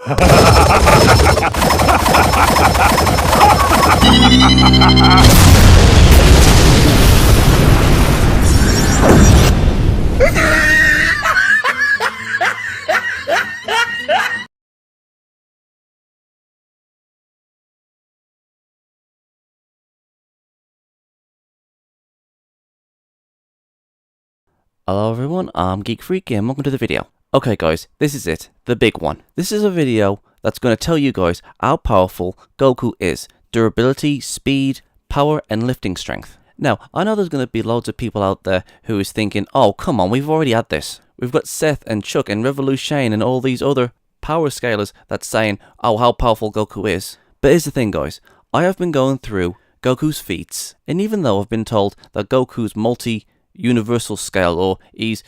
Hello everyone, I'm Geek Freak and welcome to the video. Okay guys, this is it, the big one. This is a video that's going to tell you guys how powerful Goku is. Durability, speed, power and lifting strength. Now, I know there's going to be loads of people out there who is thinking, oh come on, we've already had this. We've got Seth and Chuck and revolushane and all these other power scalers that's saying, oh how powerful Goku is. But here's the thing guys, I have been going through Goku's feats, and even though I've been told that Goku's multi-universal scale, or he's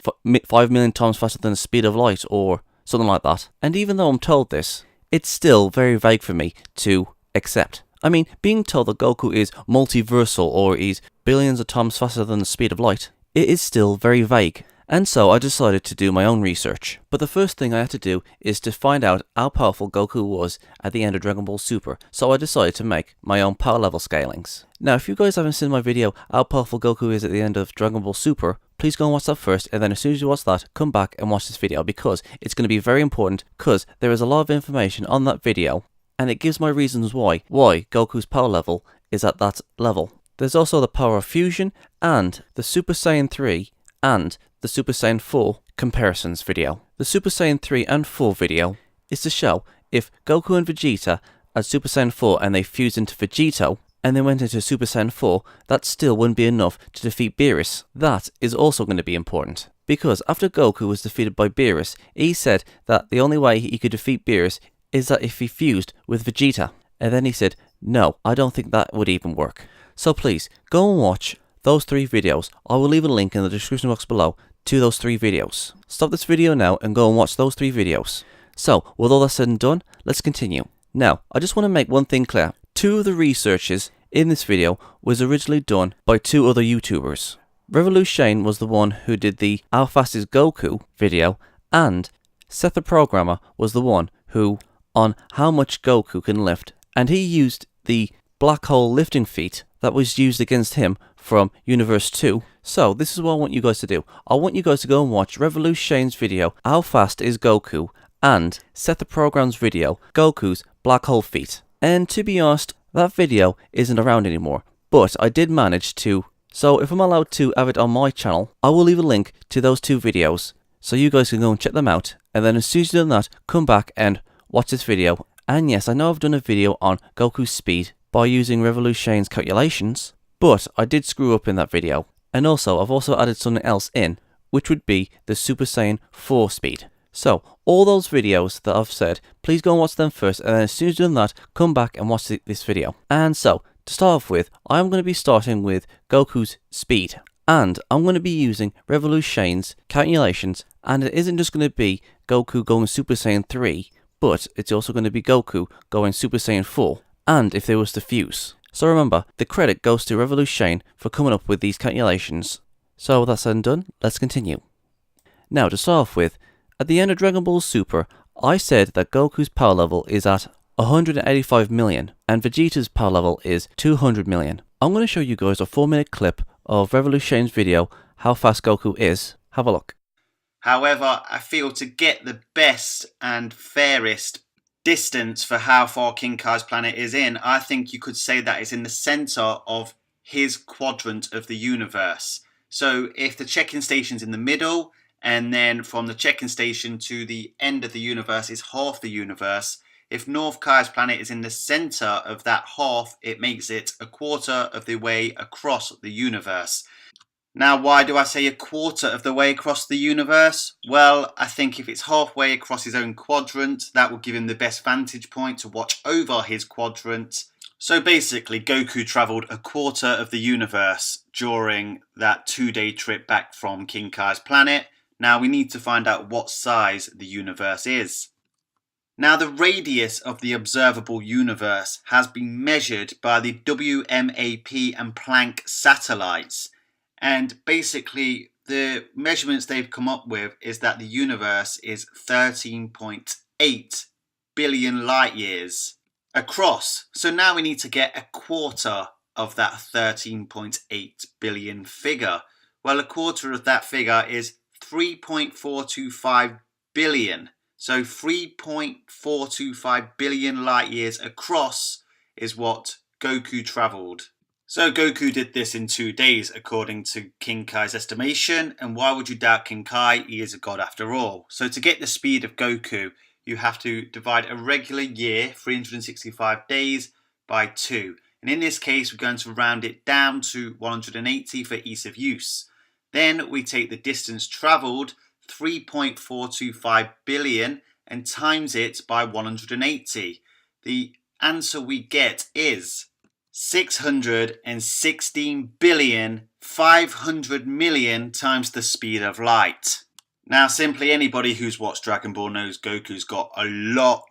5 million times faster than the speed of light, or something like that, and even though I'm told this, it's still very vague for me to accept. I mean, being told that Goku is multiversal, or he's billions of times faster than the speed of light, it is still very vague. And so I decided to do my own research. But the first thing I had to do is to find out how powerful Goku was at the end of Dragon Ball Super. So I decided to make my own power level scalings. Now if you guys haven't seen my video how powerful Goku is at the end of Dragon Ball Super, please go and watch that first, and then as soon as you watch that, come back and watch this video, because it's going to be very important, because there is a lot of information on that video and it gives my reasons why Goku's power level is at that level. There's also the power of fusion and the Super Saiyan 3 and the Super Saiyan 4 comparisons video. The Super Saiyan 3 and 4 video is to show if Goku and Vegeta had Super Saiyan 4 and they fused into Vegito and they went into Super Saiyan 4, that still wouldn't be enough to defeat Beerus. That is also going to be important, because after Goku was defeated by Beerus, he said that the only way he could defeat Beerus is that if he fused with Vegeta. And then he said, no, I don't think that would even work. So please, go and watch those 3 videos. I will leave a link in the description box below to those 3 videos. Stop this video now and go and watch those 3 videos. So, with all that said and done, let's continue. Now, I just want to make one thing clear. 2 of the researches in this video was originally done by 2 other YouTubers. Revolushane was the one who did the How Fast is Goku video, and Seth the Programmer was the one who on how much Goku can lift, and he used the black hole lifting feat that was used against him from Universe 2. So this is what I want you guys to do. I want you guys to go and watch Revolushane's video, How Fast is Goku, and Seth the Program's video, Goku's black hole feat. And to be honest, that video isn't around anymore, but I did manage to, so if I'm allowed to have it on my channel, I will leave a link to those 2 videos so you guys can go and check them out, and then as soon as you've done that, come back and watch this video. And yes, I know I've done a video on Goku's speed by using Revolushane's calculations, but I did screw up in that video. And also, I've also added something else in, which would be the Super Saiyan 4 speed. So, all those videos that I've said, please go and watch them first, and then as soon as you've done that, come back and watch this video. And so, to start off with, I'm going to be starting with Goku's speed. And I'm going to be using Revolushane's calculations, and it isn't just going to be Goku going Super Saiyan 3, but it's also going to be Goku going Super Saiyan 4, and if they was to fuse. So remember, the credit goes to Revolushane for coming up with these calculations. So with that said and done, let's continue. Now to start off with, at the end of Dragon Ball Super, I said that Goku's power level is at 185 million, and Vegeta's power level is 200 million. I'm going to show you guys a 4-minute clip of Revolushane's video, How Fast Goku Is. Have a look. However, I feel to get the best and fairest distance for how far King Kai's planet is in, I think you could say that it's in the center of his quadrant of the universe. So if the check-in station's in the middle, and then from the check-in station to the end of the universe is half the universe, if North Kai's planet is in the center of that half, it makes it a quarter of the way across the universe. Now, why do I say a quarter of the way across the universe? Well, I think if it's halfway across his own quadrant, that will give him the best vantage point to watch over his quadrant. So basically, Goku travelled a quarter of the universe during that 2-day trip back from King Kai's planet. Now we need to find out what size the universe is. Now the radius of the observable universe has been measured by the WMAP and Planck satellites. And basically the measurements they've come up with is that the universe is 13.8 billion light years across. So now we need to get a quarter of that 13.8 billion figure. Well, a quarter of that figure is 3.425 billion. So 3.425 billion light years across is what Goku travelled. So Goku did this in 2 days according to King Kai's estimation, and why would you doubt King Kai? He is a god after all. So to get the speed of Goku, you have to divide a regular year, 365 days, by 2. And in this case, we're going to round it down to 180 for ease of use. Then we take the distance travelled, 3.425 billion, and times it by 180. The answer we get is 616 billion 500 million times the speed of light. Now, simply anybody who's watched Dragon Ball knows Goku's got a lot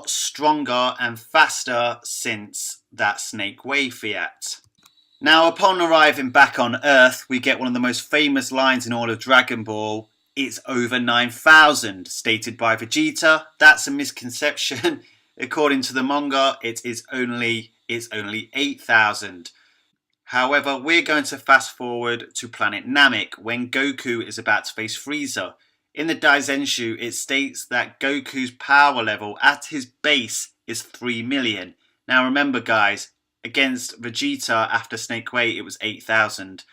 stronger and faster since that Snake Way fiat. Now, upon arriving back on Earth, we get one of the most famous lines in all of Dragon Ball. It's over 9,000, stated by Vegeta. That's a misconception. According to the manga, it's only 8,000. However, we're going to fast forward to planet Namek when Goku is about to face Frieza. In the Daizenshu, it states that Goku's power level at his base is 3 million. Now remember guys, against Vegeta after Snake Way it was 8,000.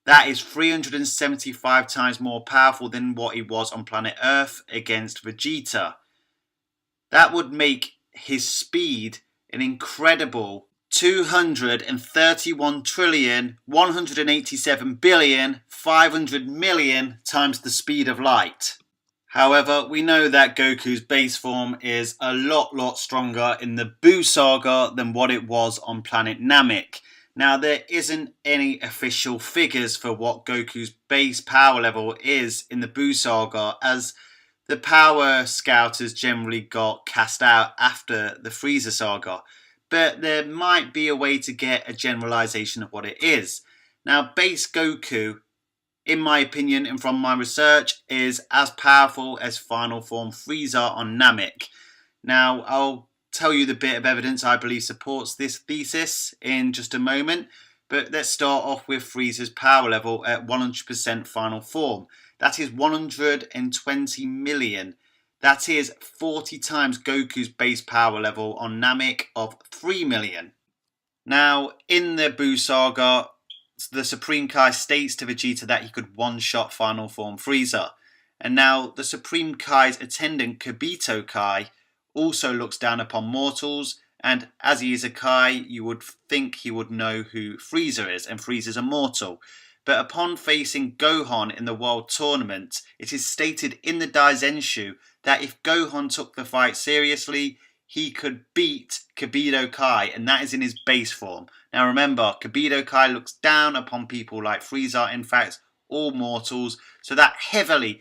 That is 375 times more powerful than what he was on planet Earth against Vegeta. That would make his speed an incredible 231,187,500,000,000 times the speed of light. However, we know that Goku's base form is a lot stronger in the Buu Saga than what it was on planet Namek. Now, there isn't any official figures for what Goku's base power level is in the Buu Saga, as the power scouters generally got cast out after the Frieza Saga. But there might be a way to get a generalization of what it is. Now, base Goku, in my opinion and from my research, is as powerful as final form Frieza on Namek. Now, I'll tell you the bit of evidence I believe supports this thesis in just a moment, but let's start off with Frieza's power level at 100% final form. That is 120 million. That is 40 times Goku's base power level on Namek of 3 million. Now, in the Buu Saga, the Supreme Kai states to Vegeta that he could one-shot final form Frieza. And now, the Supreme Kai's attendant, Kibito Kai, also looks down upon mortals, and as he is a Kai, you would think he would know who Frieza is, and Frieza's a mortal. But upon facing Gohan in the World Tournament, it is stated in the Daizenshu that if Gohan took the fight seriously, he could beat Kibito Kai, and that is in his base form. Now remember, Kibito Kai looks down upon people like Frieza, in fact, all mortals, so that heavily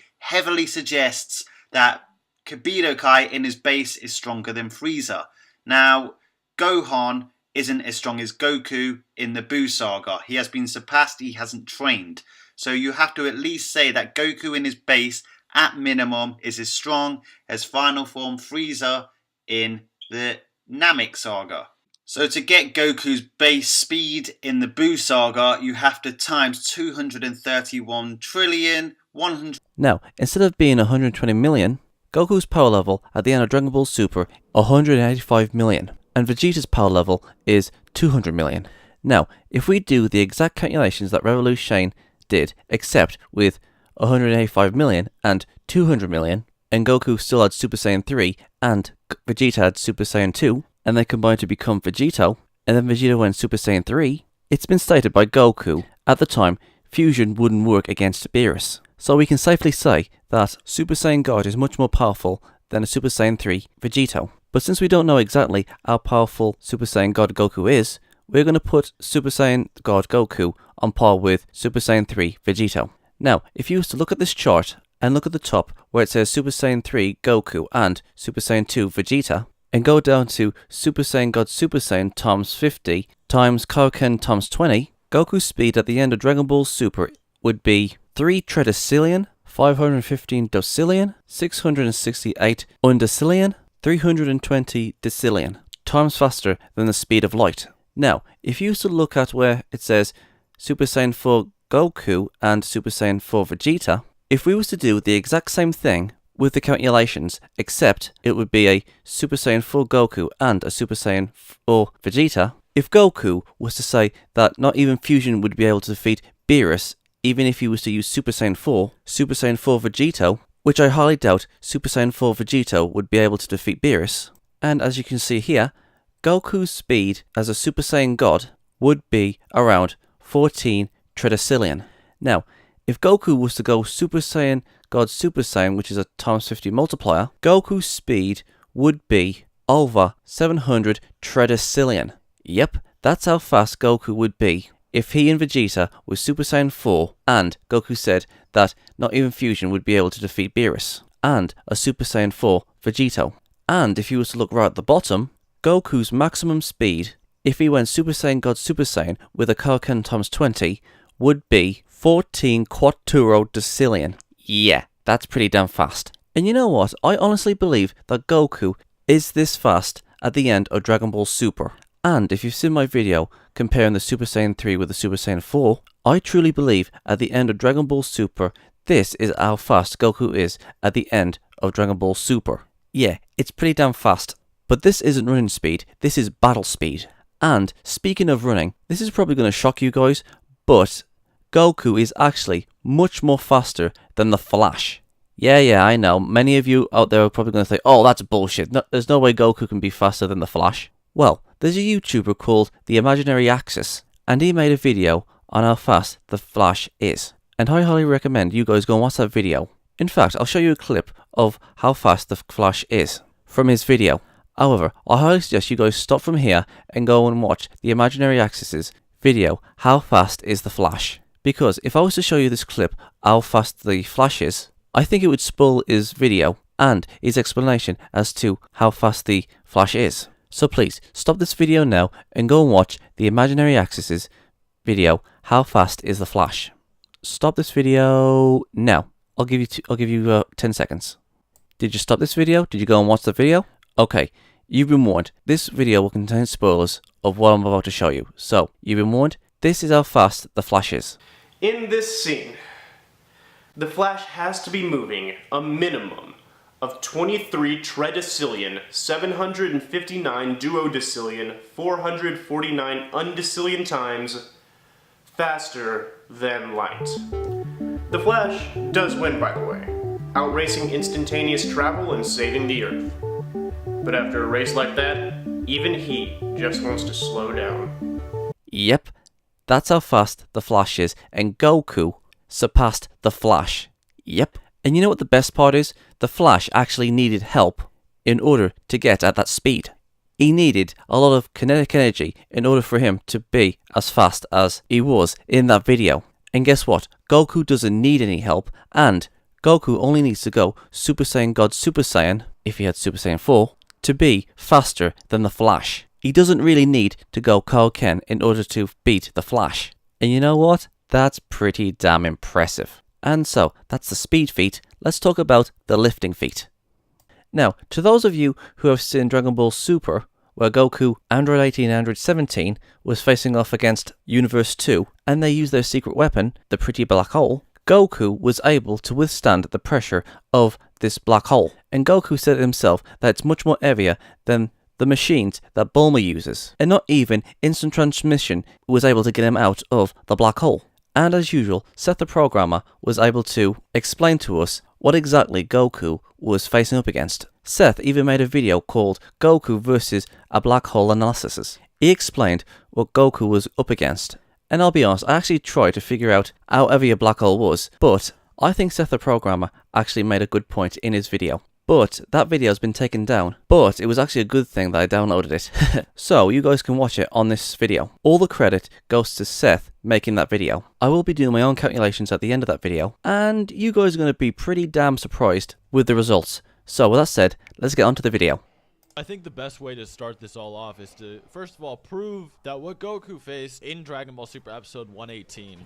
suggests that Kibito Kai in his base is stronger than Frieza. Now, Gohan isn't as strong as Goku in the Buu Saga. He has been surpassed, he hasn't trained. So you have to at least say that Goku in his base, at minimum, is as strong as final form Frieza in the Namek Saga. So to get Goku's base speed in the Buu Saga, you have to times 231 trillion 100. Now, instead of being 120 million, Goku's power level at the end of Dragon Ball Super 185 million, and Vegeta's power level is 200 million. Now, if we do the exact calculations that revolushane did, except with 185 million and 200 million, and Goku still had Super Saiyan 3 and Vegeta had Super Saiyan 2, and they combined to become Vegito, and then Vegeta went Super Saiyan 3, it's been stated by Goku at the time fusion wouldn't work against Beerus. So we can safely say that Super Saiyan God is much more powerful than a Super Saiyan 3 Vegito. But since we don't know exactly how powerful Super Saiyan God Goku is, we're going to put Super Saiyan God Goku on par with Super Saiyan 3 Vegito. Now, if you was to look at this chart and look at the top where it says Super Saiyan 3 Goku and Super Saiyan 2 Vegeta, and go down to Super Saiyan God Super Saiyan times 50 times Kaioken times 20, Goku's speed at the end of Dragon Ball Super would be 3 tredecillion, 515 docillion, 668 undecillion, 320 decillion, times faster than the speed of light. Now, if you used to look at where it says Super Saiyan 4 Goku and Super Saiyan 4 Vegeta, if we was to do the exact same thing with the calculations, except it would be a Super Saiyan 4 Goku and a Super Saiyan 4 Vegeta, if Goku was to say that not even fusion would be able to defeat Beerus, even if he was to use Super Saiyan 4 Vegito, which I highly doubt Super Saiyan 4 Vegito would be able to defeat Beerus. And as you can see here, Goku's speed as a Super Saiyan God would be around 14 tredecillion. Now, if Goku was to go Super Saiyan God Super Saiyan, which is a times 50 multiplier, Goku's speed would be over 700 tredecillion. Yep, that's how fast Goku would be if he and Vegeta was Super Saiyan 4 and Goku said that not even fusion would be able to defeat Beerus and a Super Saiyan 4 Vegito. And if you was to look right at the bottom, Goku's maximum speed, if he went Super Saiyan God Super Saiyan with a Kaioken times 20, would be 14 quattro decillion. Yeah, that's pretty damn fast. And you know what? I honestly believe that Goku is this fast at the end of Dragon Ball Super. And if you've seen my video comparing the Super Saiyan 3 with the Super Saiyan 4, I truly believe at the end of Dragon Ball Super, this is how fast Goku is at the end of Dragon Ball Super. Yeah, it's pretty damn fast. But this isn't running speed, this is battle speed. And speaking of running, this is probably going to shock you guys, but Goku is actually much more faster than the Flash. Yeah, I know. Many of you out there are probably going to say, oh, that's bullshit. No, there's no way Goku can be faster than the Flash. Well, there's a YouTuber called The Imaginary Axis, and he made a video on how fast the Flash is. And I highly recommend you guys go and watch that video. In fact, I'll show you a clip of how fast the Flash is from his video. However, I highly suggest you guys stop from here and go and watch The Imaginary Axis's video, How Fast is the Flash? Because if I was to show you this clip, how fast the Flash is, I think it would spoil his video and his explanation as to how fast the Flash is. So please, stop this video now and go and watch The Imaginary Axis's video, How Fast is the Flash? Stop this video now. I'll give you 10 seconds. Did you stop this video? Did you go and watch the video? Okay, you've been warned. This video will contain spoilers of what I'm about to show you. So, you've been warned. This is how fast the Flash is. In this scene, the Flash has to be moving a minimum of 23 tredecillion, 759 duodecillion, 449 undecillion times faster than light. The Flash does win, by the way, outracing instantaneous travel and saving the Earth. But after a race like that, even he just wants to slow down. Yep, that's how fast the Flash is, and Goku surpassed the Flash. Yep. And you know what the best part is? The Flash actually needed help in order to get at that speed. He needed a lot of kinetic energy in order for him to be as fast as he was in that video. And guess what? Goku doesn't need any help, and Goku only needs to go Super Saiyan God Super Saiyan, if he had Super Saiyan 4, to be faster than the Flash. He doesn't really need to go Kaioken in order to beat the Flash. And you know what? That's pretty damn impressive. And so, that's the speed feat. Let's talk about the lifting feat. Now, to those of you who have seen Dragon Ball Super, where Goku, Android 18 and Android 17, was facing off against Universe 2, and they used their secret weapon, the pretty black hole, Goku was able to withstand the pressure of this black hole. And Goku said himself that it's much more heavier than the machines that Bulma uses. And not even instant transmission was able to get him out of the black hole. And as usual, Seth the programmer was able to explain to us what exactly Goku was facing up against. Seth even made a video called Goku versus a Black Hole Analysis. He explained what Goku was up against. And I'll be honest, I actually tried to figure out how heavy a black hole was, but I think Seth the programmer actually made a good point in his video. But that video has been taken down. But it was actually a good thing that I downloaded it. So you guys can watch it on this video. All the credit goes to Seth making that video. I will be doing my own calculations at the end of that video. And you guys are going to be pretty damn surprised with the results. So with that said, let's get on to the video. I think the best way to start this all off is to, first of all, prove that what Goku faced in Dragon Ball Super Episode 118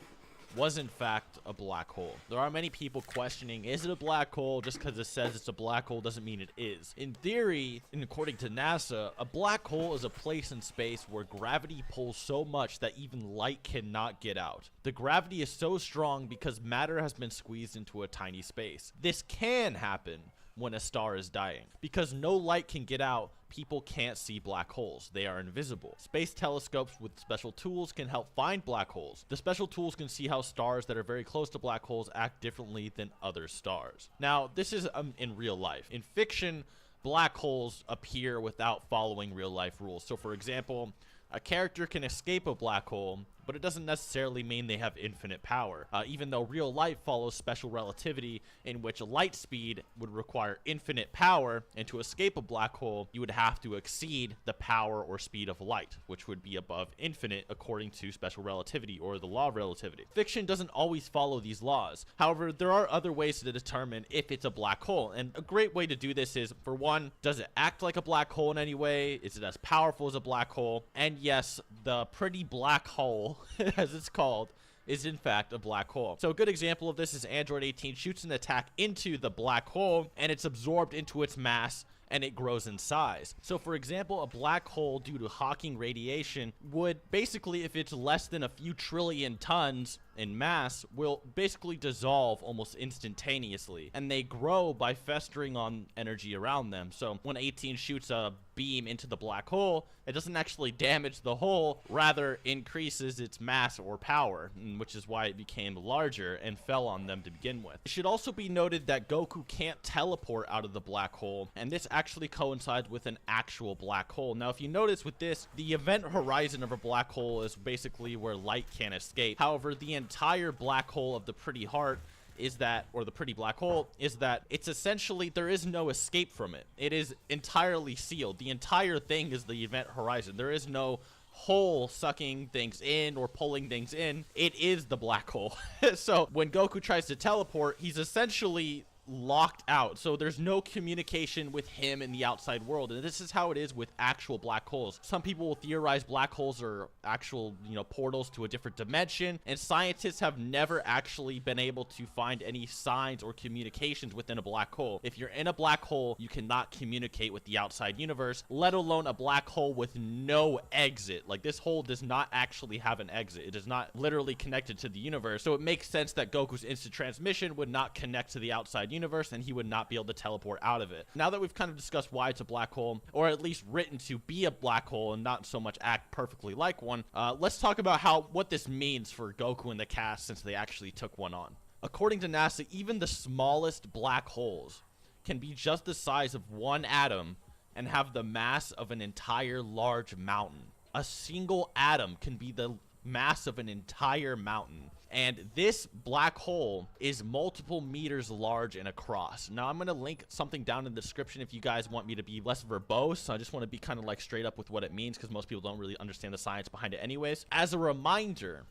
was in fact a black hole. There are many people questioning, is it a black hole? Just because it says it's a black hole doesn't mean it is. In theory, and according to NASA, a black hole is a place in space where gravity pulls so much that even light cannot get out. The gravity is so strong because matter has been squeezed into a tiny space. This can happen when a star is dying. Because no light can get out, people can't see black holes. They are invisible. Space telescopes with special tools can help find black holes. The special tools can see how stars that are very close to black holes act differently than other stars. Now, this is in real life. In fiction, black holes appear without following real life rules. So for example, a character can escape a black hole, but it doesn't necessarily mean they have infinite power. Even though real life follows special relativity, in which light speed would require infinite power, and to escape a black hole, you would have to exceed the power or speed of light, which would be above infinite according to special relativity or the law of relativity. Fiction doesn't always follow these laws. However, there are other ways to determine if it's a black hole, and a great way to do this is, for one, does it act like a black hole in any way? Is it as powerful as a black hole? And yes, the pretty black hole, as it's called, is in fact a black hole. So a good example of this is Android 18 shoots an attack into the black hole, and it's absorbed into its mass, and it grows in size. So for example, a black hole due to Hawking radiation would basically, if it's less than a few trillion tons in mass, will basically dissolve almost instantaneously, and they grow by festering on energy around them. So when 18 shoots a beam into the black hole, it doesn't actually damage the hole, rather increases its mass or power, which is why it became larger and fell on them to begin with. It should also be noted that Goku can't teleport out of the black hole, and this actually coincides with an actual black hole. Now, if you notice with this, the event horizon of a black hole is basically where light can't escape. However, the entire black hole of the pretty heart is that, or the pretty black hole, is that it's essentially, there is no escape from it. It is entirely sealed. The entire thing is the event horizon. There is no hole sucking things in or pulling things in. It is the black hole. So when Goku tries to teleport, he's essentially locked out, so there's no communication with him in the outside world. And this is how it is with actual black holes. Some people will theorize black holes are actual, portals to a different dimension, and scientists have never actually been able to find any signs or communications within a black hole. If you're in a black hole, you cannot communicate with the outside universe, let alone a black hole with no exit. Like, this hole does not actually have an exit. It is not literally connected to the universe, so it makes sense that Goku's instant transmission would not connect to the outside universe, and he would not be able to teleport out of it. Now that we've kind of discussed why it's a black hole, or at least written to be a black hole and not so much act perfectly like one, let's talk about what this means for Goku and the cast, since they actually took one on. According to NASA, even the smallest black holes can be just the size of one atom and have the mass of an entire large mountain. A single atom can be the mass of an entire mountain, and this black hole is multiple meters large and across. Now, I'm going to link something down in the description if you guys want me to be less verbose. I just want to be kind of like straight up with what it means, because most people don't really understand the science behind it anyways. As a reminder,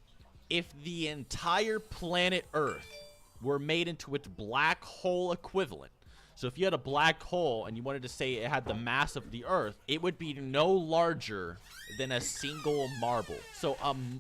if the entire planet Earth were made into its black hole equivalent, so if you had a black hole and you wanted to say it had the mass of the Earth, it would be no larger than a single marble. So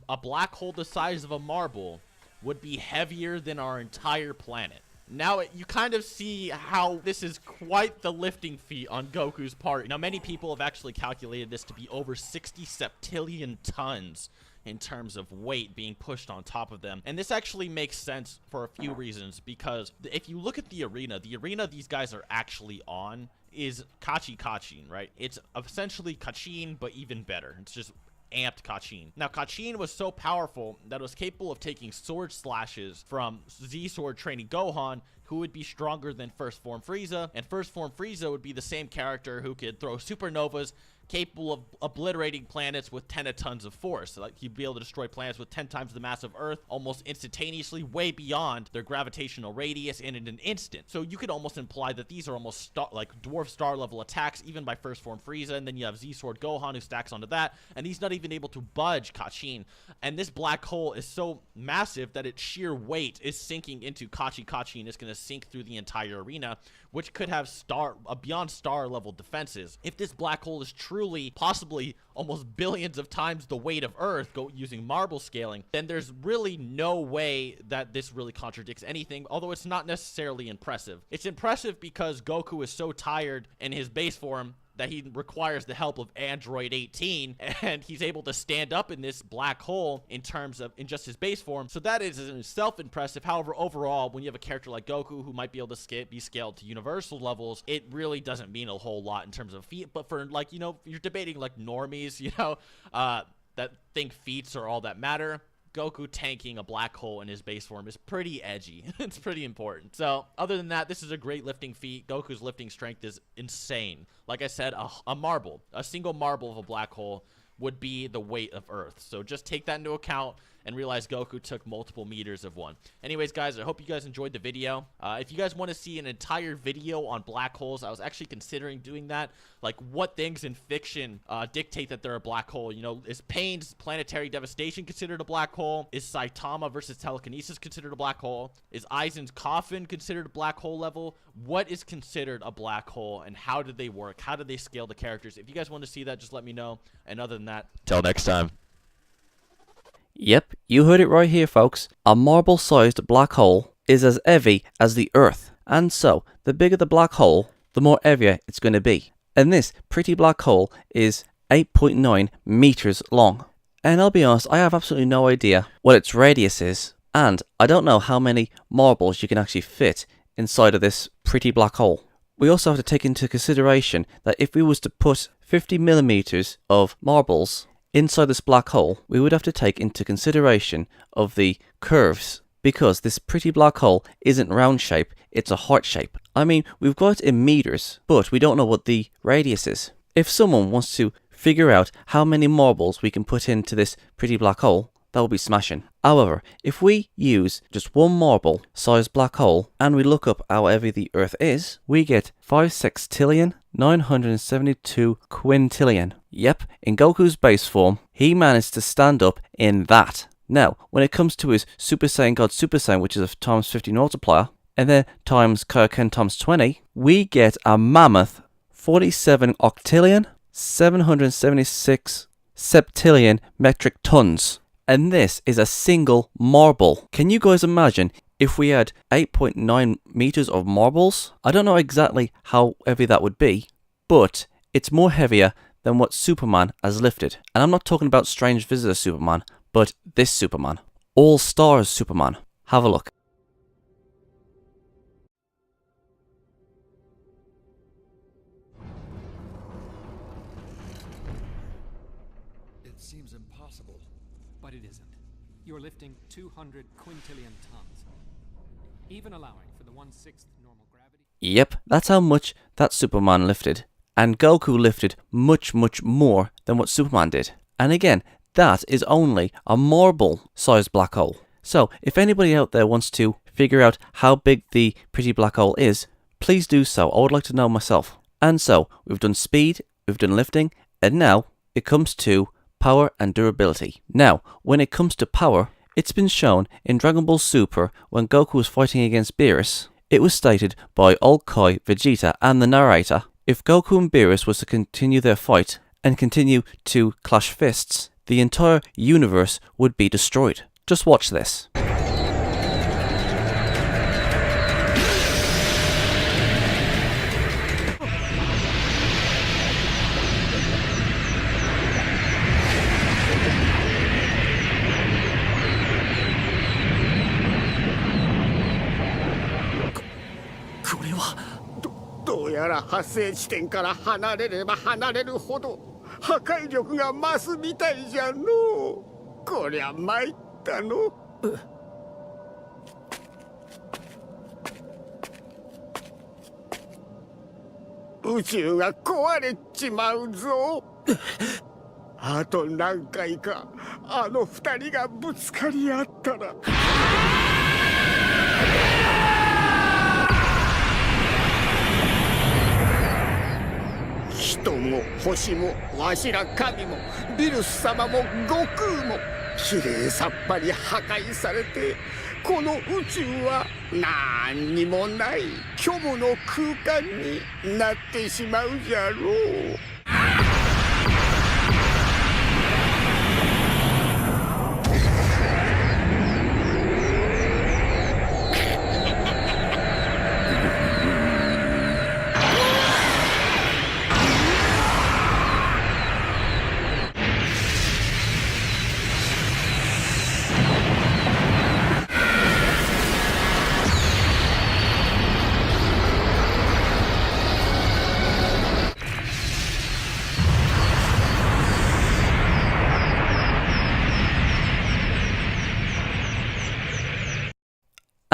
a black hole the size of a marble would be heavier than our entire planet. Now, you kind of see how this is quite the lifting feat on Goku's part. Now, many people have actually calculated this to be over 60 septillion tons in terms of weight being pushed on top of them. And this actually makes sense for a few reasons, because if you look at the arena these guys are actually on is Kachin, right? It's essentially Kachin, but even better. It's just amped Kachin. Now, Kachin was so powerful that it was capable of taking sword slashes from Z-Sword training Gohan, who would be stronger than First Form Frieza, and First Form Frieza would be the same character who could throw supernovas, capable of obliterating planets with 10 tons of force. Like, he'd be able to destroy planets with 10 times the mass of Earth almost instantaneously, way beyond their gravitational radius, and in an instant. So you could almost imply that these are almost like dwarf star level attacks, even by First Form Frieza, and then you have Z-Sword Gohan who stacks onto that, and he's not even able to budge Kachin. And this black hole is so massive that its sheer weight is sinking into Kachin. It's going to sink through the entire arena, which could have beyond star level defenses. If this black hole is true truly possibly almost billions of times the weight of Earth, using marble scaling, then there's really no way that this really contradicts anything, although it's not necessarily impressive. It's impressive because Goku is so tired in his base form that he requires the help of Android 18, and he's able to stand up in this black hole in just his base form. So that is in itself impressive. However, overall, when you have a character like Goku who might be able to be scaled to universal levels, it really doesn't mean a whole lot in terms of feat. But for, like, you know, you're debating like normies, you know, that think feats are all that matter, Goku tanking a black hole in his base form is pretty edgy. It's pretty important. So, other than that, this is a great lifting feat. Goku's lifting strength is insane. Like I said, a single marble of a black hole would be the weight of Earth. So just take that into account and realize Goku took multiple meters of one. Anyways, guys, I hope you guys enjoyed the video. If you guys want to see an entire video on black holes, I was actually considering doing that. Like, what things in fiction dictate that they're a black hole? You know, is Pain's planetary devastation considered a black hole? Is Saitama versus telekinesis considered a black hole? Is Aizen's coffin considered a black hole level? What is considered a black hole, and how did they work? How did they scale the characters? If you guys want to see that, just let me know. And other than that, till next time. Yep, you heard it right here, folks. A marble-sized black hole is as heavy as the Earth. And so, the bigger the black hole, the more heavier it's going to be. And this pretty black hole is 8.9 meters long. And I'll be honest, I have absolutely no idea what its radius is. And I don't know how many marbles you can actually fit inside of this pretty black hole. We also have to take into consideration that if we was to put 50 millimeters of marbles inside this black hole, we would have to take into consideration of the curves, because this pretty black hole isn't round shape, it's a heart shape. I mean, we've got it in meters, but we don't know what the radius is. If someone wants to figure out how many marbles we can put into this pretty black hole, that would be smashing. However, if we use just one marble sized black hole and we look up how heavy the Earth is, we get 5 sextillion 972 quintillion. Yep, in Goku's base form, he managed to stand up in that. Now, when it comes to his Super Saiyan God Super Saiyan, which is a times 50 multiplier, and then times Kaioken times 20, we get a mammoth 47 octillion 776 septillion metric tons. And this is a single marble. Can you guys imagine if we had 8.9 meters of marbles? I don't know exactly how heavy that would be, but it's more heavier than what Superman has lifted. And I'm not talking about Strange Visitor Superman, but this Superman. All Stars Superman. Have a look. It seems impossible, but it isn't. You're lifting 200 quintillion tons, even allowing for the 1/6 normal gravity. Yep, that's how much that Superman lifted. And Goku lifted much, much more than what Superman did. And again, that is only a marble-sized black hole. So, if anybody out there wants to figure out how big the pretty black hole is, please do so. I would like to know myself. And so, we've done speed, we've done lifting, and now it comes to power and durability. Now, when it comes to power, it's been shown in Dragon Ball Super when Goku was fighting against Beerus. It was stated by Old Kai, Vegeta, and the narrator, if Goku and Beerus was to continue their fight and continue to clash fists, the entire universe would be destroyed. Just watch this.これはどうやら発生地点から離れれば離れるほど破壊力が増すみたいじゃのう。こりゃ参ったの。宇宙が壊れちまうぞ。あと何回かあの二人がぶつかり合ったら。人も星もわしら神もビルス様も悟空もきれいさっぱり破壊されて、この宇宙はなんにもない虚無の空間になってしまうじゃろう。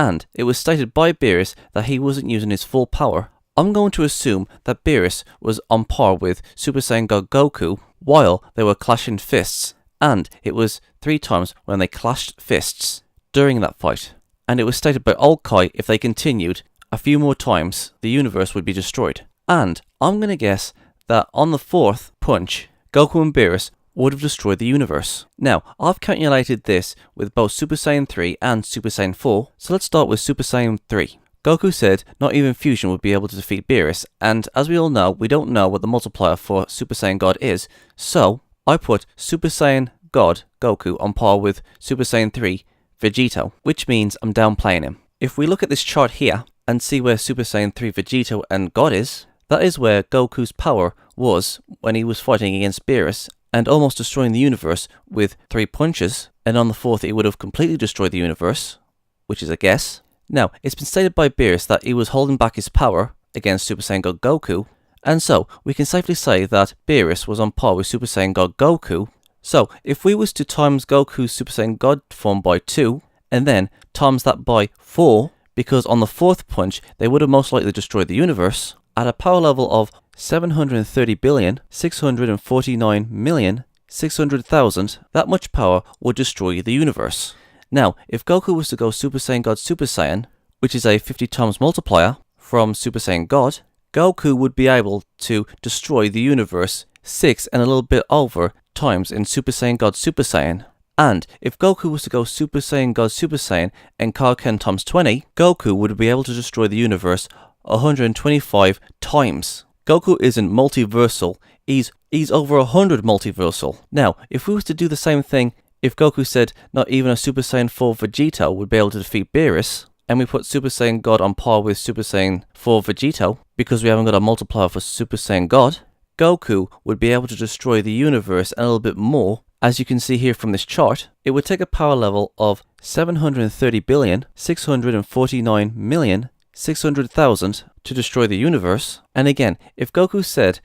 and it was stated by Beerus that he wasn't using his full power, I'm going to assume that Beerus was on par with Super Saiyan God Goku while they were clashing fists, and it was 3 times when they clashed fists during that fight. And it was stated by Old Kai if they continued a few more times, the universe would be destroyed. And I'm going to guess that on the 4th punch, Goku and Beerus would have destroyed the universe. Now, I've calculated this with both Super Saiyan 3 and Super Saiyan 4, so let's start with Super Saiyan 3. Goku said not even fusion would be able to defeat Beerus, and as we all know, we don't know what the multiplier for Super Saiyan God is, so I put Super Saiyan God Goku on par with Super Saiyan 3 Vegito, which means I'm downplaying him. If we look at this chart here and see where Super Saiyan 3 Vegito and God is, that is where Goku's power was when he was fighting against Beerus and almost destroying the universe with 3 punches, and on the 4th he would have completely destroyed the universe, which is a guess. Now, it's been stated by Beerus that he was holding back his power against Super Saiyan God Goku, and so we can safely say that Beerus was on par with Super Saiyan God Goku. So, if we was to times Goku's Super Saiyan God form by 2, and then times that by 4, because on the 4th punch they would have most likely destroyed the universe, at a power level of 730,649,600,000, that much power would destroy the universe. Now, if Goku was to go Super Saiyan God Super Saiyan, which is a 50 times multiplier from Super Saiyan God, Goku would be able to destroy the universe 6 and a little bit over times in Super Saiyan God Super Saiyan. And if Goku was to go Super Saiyan God Super Saiyan and Kaioken times 20, Goku would be able to destroy the universe 125 times. Goku isn't multiversal, he's over 100 multiversal. Now, if we was to do the same thing, if Goku said not even a Super Saiyan 4 Vegito would be able to defeat Beerus, and we put Super Saiyan God on par with Super Saiyan 4 Vegito, because we haven't got a multiplier for Super Saiyan God, Goku would be able to destroy the universe a little bit more. As you can see here from this chart, it would take a power level of 730,649,600,000 to destroy the universe. And again, if Goku said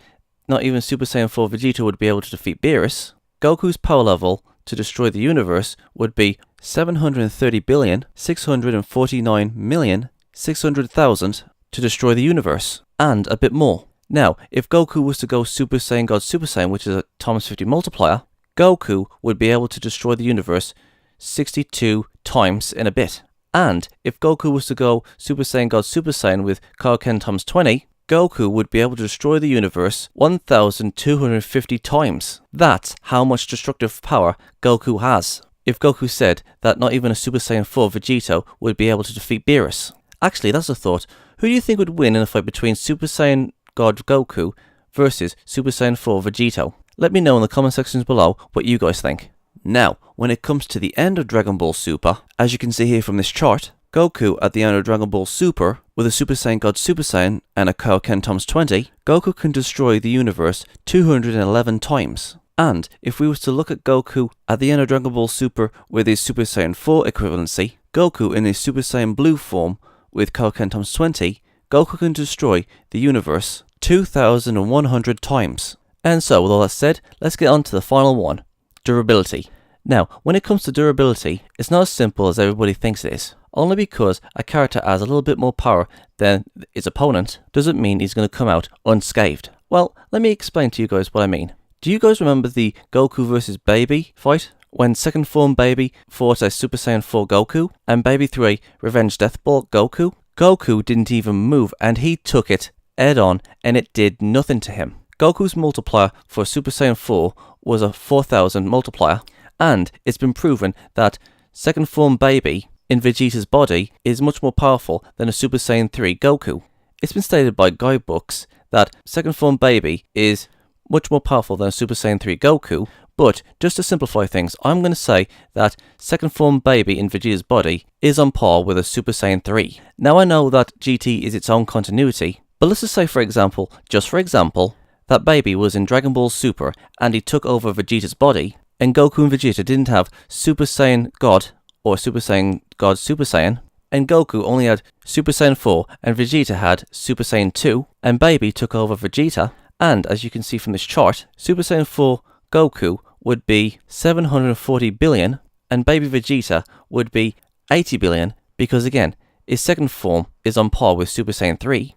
not even Super Saiyan 4 Vegeta would be able to defeat Beerus, Goku's power level to destroy the universe would be 730,649,600,000 to destroy the universe, and a bit more. Now, if Goku was to go Super Saiyan God Super Saiyan, which is a times 50 multiplier, Goku would be able to destroy the universe 62 times in a bit. And if Goku was to go Super Saiyan God Super Saiyan with Kaioken times 20, Goku would be able to destroy the universe 1,250 times. That's how much destructive power Goku has. If Goku said that not even a Super Saiyan 4 Vegito would be able to defeat Beerus. Actually, that's a thought. Who do you think would win in a fight between Super Saiyan God Goku versus Super Saiyan 4 Vegito? Let me know in the comment sections below what you guys think. Now, when it comes to the end of Dragon Ball Super, as you can see here from this chart, Goku at the end of Dragon Ball Super, with a Super Saiyan God Super Saiyan and a Kaioken times 20, Goku can destroy the universe 211 times. And if we was to look at Goku at the end of Dragon Ball Super with his Super Saiyan 4 equivalency, Goku in his Super Saiyan Blue form with Kaioken times 20, Goku can destroy the universe 2,100 times. And so, with all that said, let's get on to the final one, durability. Now, when it comes to durability, it's not as simple as everybody thinks it is. Only because a character has a little bit more power than his opponent doesn't mean he's going to come out unscathed. Well, let me explain to you guys what I mean. Do you guys remember the Goku vs Baby fight? When second form Baby fought a Super Saiyan 4 Goku, and Baby threw a revenge death ball at Goku? Goku didn't even move, and he took it head on, and it did nothing to him. Goku's multiplier for Super Saiyan 4 was a 4,000 multiplier, and it's been proven that second form Baby in Vegeta's body is much more powerful than a Super Saiyan 3 Goku. It's been stated by guidebooks that second form Baby is much more powerful than a Super Saiyan 3 Goku, but just to simplify things, I'm going to say that second form Baby in Vegeta's body is on par with a Super Saiyan 3. Now I know that GT is its own continuity, but let's just say for example, just for example, that Baby was in Dragon Ball Super and he took over Vegeta's body, and Goku and Vegeta didn't have Super Saiyan God or Super Saiyan God Super Saiyan, and Goku only had Super Saiyan 4 and Vegeta had Super Saiyan 2, and Baby took over Vegeta, and as you can see from this chart, Super Saiyan 4 Goku would be 740 billion and Baby Vegeta would be 80 billion, because again, his second form is on par with Super Saiyan 3,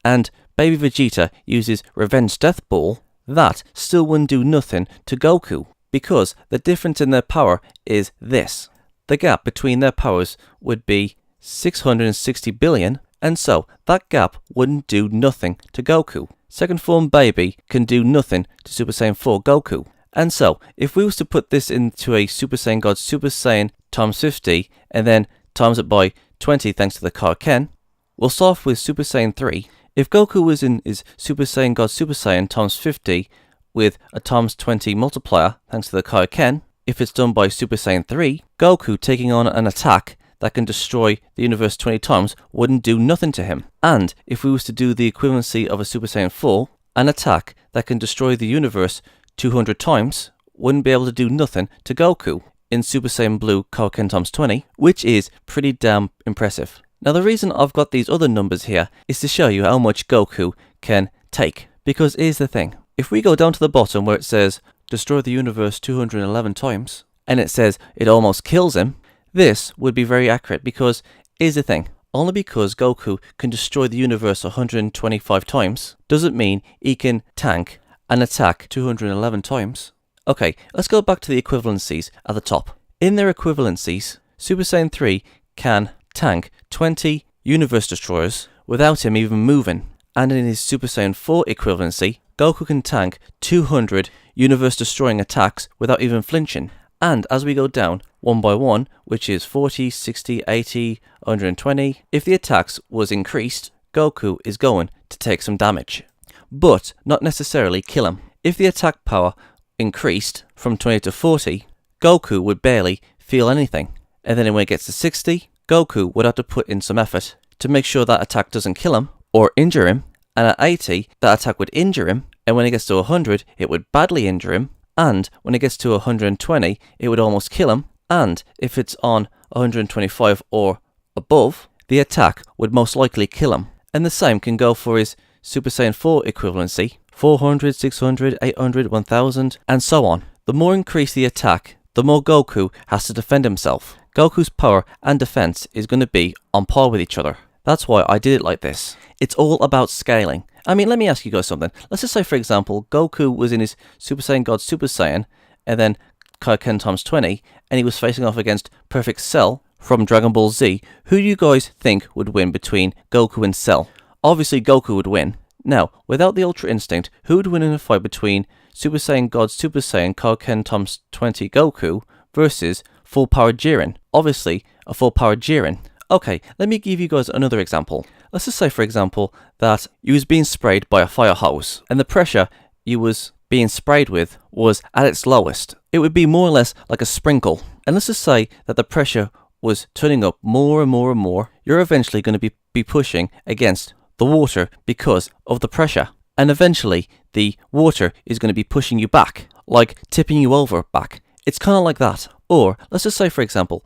and Baby Vegeta uses Revenge Death Ball, that still wouldn't do nothing to Goku, because the difference in their power is this. The gap between their powers would be 660 billion, and so that gap wouldn't do nothing to Goku. Second form Baby can do nothing to Super Saiyan 4 Goku. And so, if we was to put this into a Super Saiyan God Super Saiyan times 50, and then times it by 20 thanks to the Kaioken, we'll start off with Super Saiyan 3. If Goku was in his Super Saiyan God Super Saiyan times 50 with a times 20 multiplier thanks to the Kaioken, if it's done by Super Saiyan 3, Goku taking on an attack that can destroy the universe 20 times wouldn't do nothing to him. And if we was to do the equivalency of a Super Saiyan 4, an attack that can destroy the universe 200 times wouldn't be able to do nothing to Goku in Super Saiyan Blue Kaioken times 20, which is pretty damn impressive. Now the reason I've got these other numbers here is to show you how much Goku can take, because here's the thing. If we go down to the bottom where it says destroy the universe 211 times, and it says it almost kills him, this would be very accurate, because here's the thing. Only because Goku can destroy the universe 125 times doesn't mean he can tank an attack 211 times. Okay, let's go back to the equivalencies at the top. In their equivalencies, Super Saiyan 3 can tank 20 universe destroyers without him even moving. And in his Super Saiyan 4 equivalency, Goku can tank 200 universe destroying attacks without even flinching. And as we go down, one by one, which is 40, 60, 80, 120, if the attacks was increased, Goku is going to take some damage, but not necessarily kill him. If the attack power increased from 20 to 40, Goku would barely feel anything. And then when it gets to 60, Goku would have to put in some effort to make sure that attack doesn't kill him or injure him. And at 80, that attack would injure him. And when it gets to 100, it would badly injure him. And when it gets to 120, it would almost kill him. And if it's on 125 or above, the attack would most likely kill him. And the same can go for his Super Saiyan 4 equivalency, 400, 600, 800, 1000, and so on. The more increased the attack, the more Goku has to defend himself. Goku's power and defense is going to be on par with each other. That's why I did it like this. It's all about scaling. I mean, let me ask you guys something. Let's just say, for example, Goku was in his Super Saiyan God Super Saiyan, and then Kaioken times 20, and he was facing off against Perfect Cell from Dragon Ball Z. Who do you guys think would win between Goku and Cell? Obviously, Goku would win. Now, without the Ultra Instinct, who would win in a fight between Super Saiyan God Super Saiyan Kaioken times 20 Goku versus full powered Jiren? Obviously, a full powered Jiren. Okay, let me give you guys another example. Let's just say, for example, that you was being sprayed by a fire hose, and the pressure you was being sprayed with was at its lowest. It would be more or less like a sprinkle. And let's just say that the pressure was turning up more and more and more. You're eventually going to be pushing against the water because of the pressure. And eventually, the water is going to be pushing you back, like tipping you over back. It's kind of like that. Or, let's just say, for example,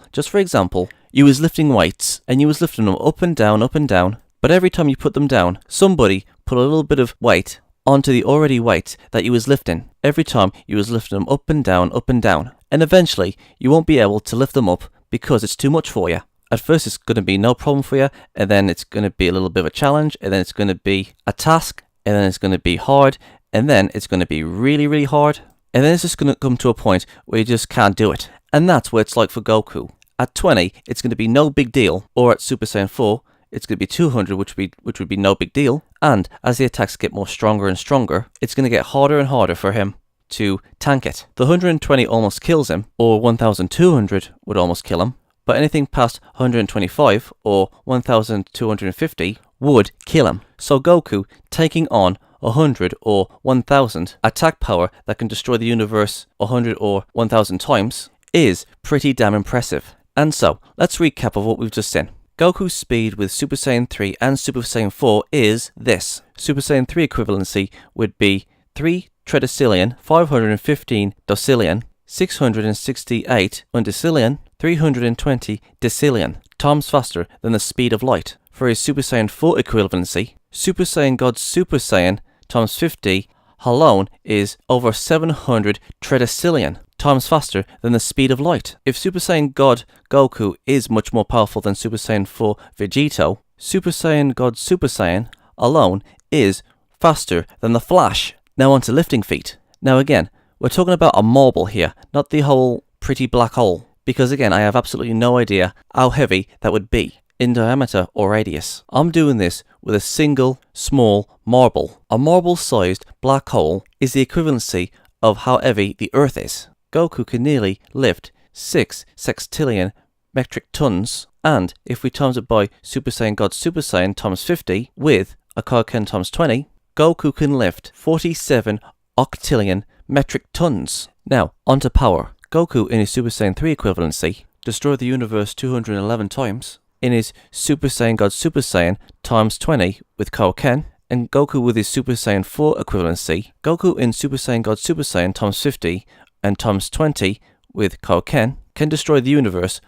you was lifting weights, and you was lifting them up and down, but every time you put them down, somebody put a little bit of weight onto the already weight that you was lifting. Every time you was lifting them up and down. And eventually, you won't be able to lift them up because it's too much for you. At first, it's going to be no problem for you, and then it's going to be a little bit of a challenge, and then it's going to be a task, and then it's going to be hard, and then it's going to be really, really hard, and then it's just going to come to a point where you just can't do it. And that's what it's like for Goku. At 20, it's going to be no big deal, or at Super Saiyan 4, it's going to be 200, which would be no big deal. And as the attacks get more stronger and stronger, it's going to get harder and harder for him to tank it. The 120 almost kills him, or 1200 would almost kill him, but anything past 125 or 1250 would kill him. So Goku taking on 100 or 1000 attack power that can destroy the universe 100 or 1000 times is pretty damn impressive. And so, let's recap of what we've just seen. Goku's speed with Super Saiyan 3 and Super Saiyan 4 is this. Super Saiyan 3 equivalency would be 3 tredecillion, 515 docillion, 668 undecillion, 320 decillion, times faster than the speed of light. For his Super Saiyan 4 equivalency, Super Saiyan God Super Saiyan times 50 alone is over 700 tredecillion, times faster than the speed of light. If Super Saiyan God Goku is much more powerful than Super Saiyan 4 Vegito, Super Saiyan God Super Saiyan alone is faster than the Flash. Now on to lifting feat. Now again, we're talking about a marble here, not the whole pretty black hole. Because again, I have absolutely no idea how heavy that would be in diameter or radius. I'm doing this with a single small marble. A marble-sized black hole is the equivalency of how heavy the Earth is. Goku can nearly lift 6 sextillion metric tons, and if we times it by Super Saiyan God Super Saiyan times 50 with a Kaioken times 20, Goku can lift 47 octillion metric tons. Now, onto power. Goku in his Super Saiyan 3 equivalency destroyed the universe 211 times. In his Super Saiyan God Super Saiyan times 20 with Kaioken, and Goku with his Super Saiyan 4 equivalency, Goku in Super Saiyan God Super Saiyan times 50 and times 20 with Kaioken can destroy the universe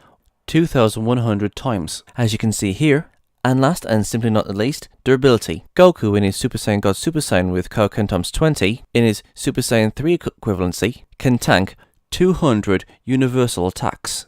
2,100 times, as you can see here. And last and simply not the least, durability. Goku in his Super Saiyan God Super Saiyan with Kaioken times 20 in his Super Saiyan 3 equivalency can tank 200 universal attacks,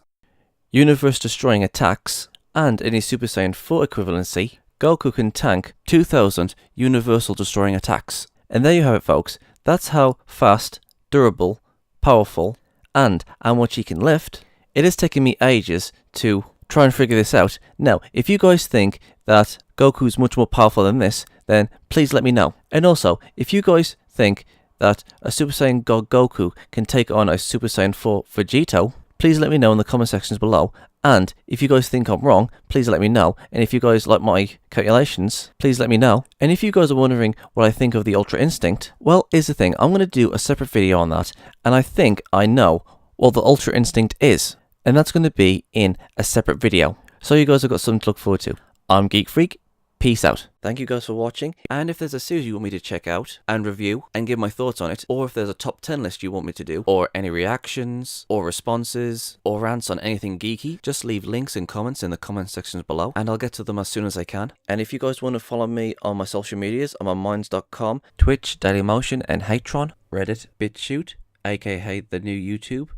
universe destroying attacks, and in his Super Saiyan 4 equivalency, Goku can tank 2,000 universal destroying attacks. And there you have it, folks. That's how fast, durable, powerful, and how much he can lift. It has taken me ages to try and figure this out. Now, if you guys think that Goku's much more powerful than this, then please let me know. And also, if you guys think that a Super Saiyan God Goku can take on a Super Saiyan 4 Vegito, please let me know in the comment sections below. And if you guys think I'm wrong, please let me know. And if you guys like my calculations, please let me know. And if you guys are wondering what I think of the Ultra Instinct, well, here's the thing. I'm going to do a separate video on that. And I think I know what the Ultra Instinct is. And that's going to be in a separate video. So you guys have got something to look forward to. I'm Geek Freak. Peace out. Thank you guys for watching, and if there's a series you want me to check out and review and give my thoughts on it, or if there's a top 10 list you want me to do, or any reactions, or responses, or rants on anything geeky, just leave links and comments in the comment sections below, and I'll get to them as soon as I can. And if you guys want to follow me on my social medias, I'm on minds.com, Twitch, Dailymotion, and Hatron, Reddit, BitChute, aka the new YouTube,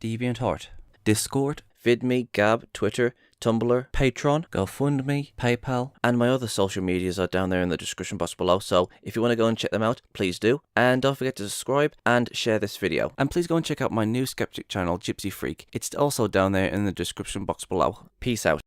DeviantArt, Discord, VidMe, Gab, Twitter, Tumblr, Patreon, GoFundMe, PayPal, and my other social medias are down there in the description box below, so if you want to go and check them out, please do. And don't forget to subscribe and share this video. And please go and check out my new skeptic channel, Gypsy Freak. It's also down there in the description box below. Peace out.